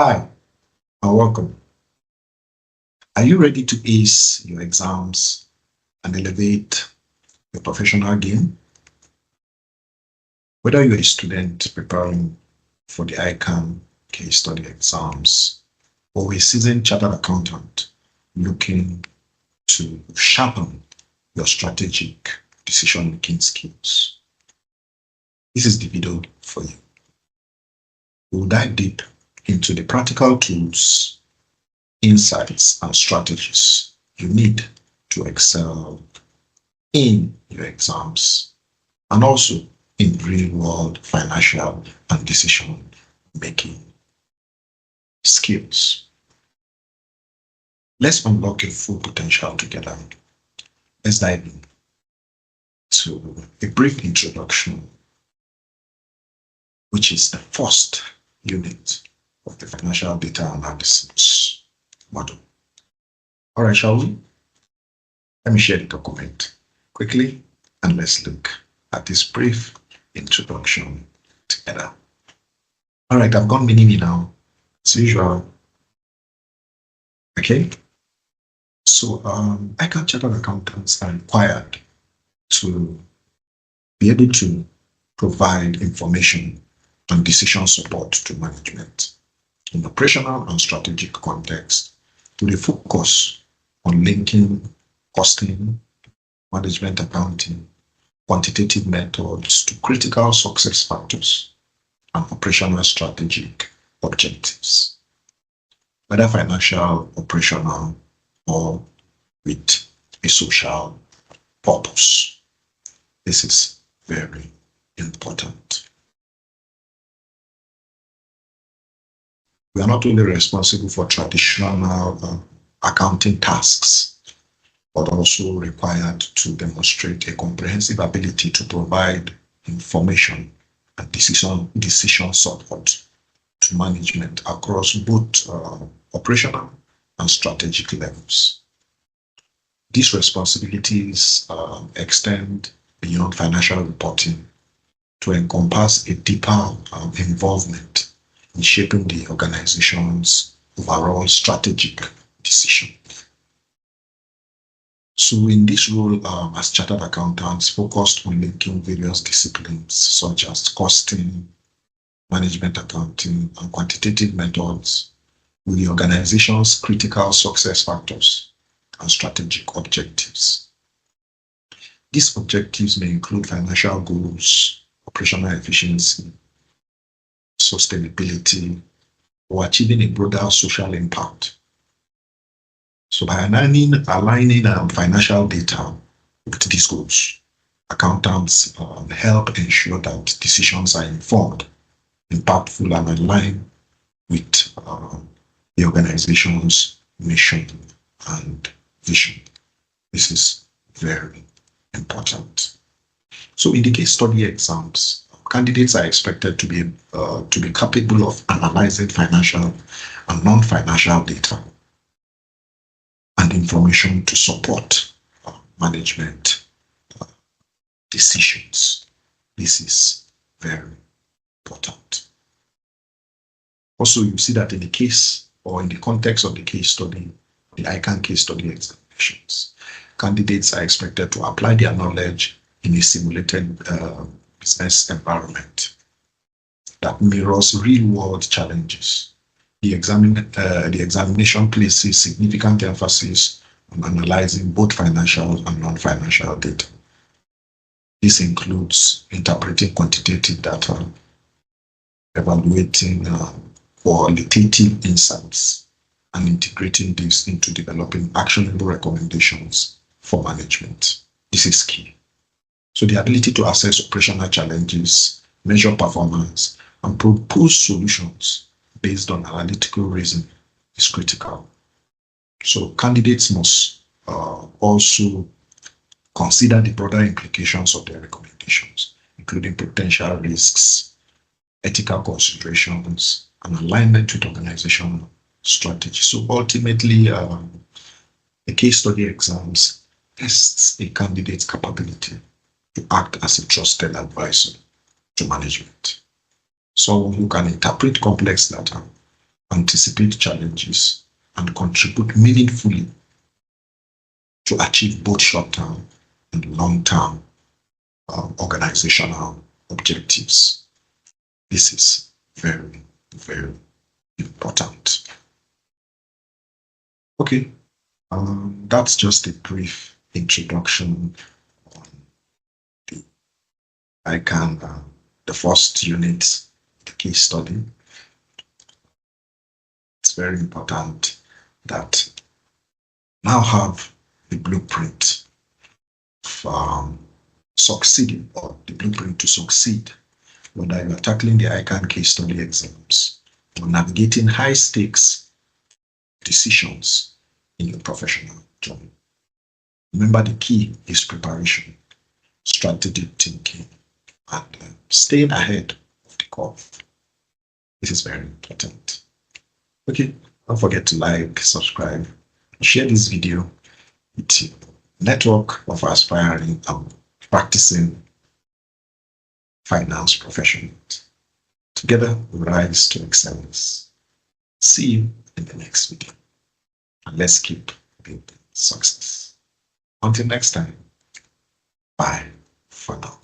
Hi, and welcome. Are you ready to ace your exams and elevate your professional game? Whether you're a student preparing for the ICAN Case Study Exams or a seasoned chartered accountant looking to sharpen your strategic decision-making skills, this is the video for you. We'll dive deep into the practical tools, insights, and strategies you need to excel in your exams and also in real-world financial and decision-making skills. Let's unlock your full potential together. Let's dive into a brief introduction, which is the first unit of the financial data analysis model. All right, shall we? Let me share the document quickly and let's look at this brief introduction together. All right, I've gone mini now, as usual. Okay, so ICAN chartered accountants are required to be able to provide information and decision support to management in operational and strategic context, with a focus on linking costing, management accounting, quantitative methods to critical success factors and operational strategic objectives, whether financial, operational, or with a social purpose. This is very important. We are not only responsible for traditional accounting tasks, but also required to demonstrate a comprehensive ability to provide information and decision support to management across both operational and strategic levels. These responsibilities extend beyond financial reporting to encompass a deeper involvement in shaping the organization's overall strategic decision. So in this role, as chartered accountants focused on linking various disciplines such as costing, management accounting, and quantitative methods with the organization's critical success factors and strategic objectives. These objectives may include financial goals, operational efficiency, sustainability, or achieving a broader social impact. So by aligning financial data with these goals, accountants help ensure that decisions are informed, impactful, and aligned with the organization's mission and vision. This is very important. So in the case study exams, candidates are expected to be capable of analyzing financial and non-financial data and information to support management decisions. This is very important. Also, you see that in the case or in the context of the case study, the ICAN case study examinations, candidates are expected to apply their knowledge in a simulated business environment that mirrors real-world challenges. The examination places significant emphasis on analyzing both financial and non-financial data. This includes interpreting quantitative data, evaluating qualitative insights, and integrating this into developing actionable recommendations for management. This is key. So the ability to assess operational challenges, measure performance, and propose solutions based on analytical reasoning is critical. So candidates must also consider the broader implications of their recommendations, including potential risks, ethical considerations, and alignment with organizational strategy. So ultimately, the case study exams tests a candidate's capability to act as a trusted advisor to management. Someone who can interpret complex data, anticipate challenges, and contribute meaningfully to achieve both short-term and long-term organizational objectives. This is very, very important. Okay, that's just a brief introduction on the ICAN, the first unit, the case study. It's very important that now have the blueprint for succeeding, or the blueprint to succeed, whether you are tackling the ICAN case study exams or navigating high stakes decisions in your professional journey. Remember, the key is preparation, strategic thinking, and staying ahead of the curve. This is very important. Okay, don't forget to like, subscribe, share this video with your network of aspiring and practicing finance professionals. Together, we rise to excellence. See you in the next video. And let's keep building success. Until next time, bye for now.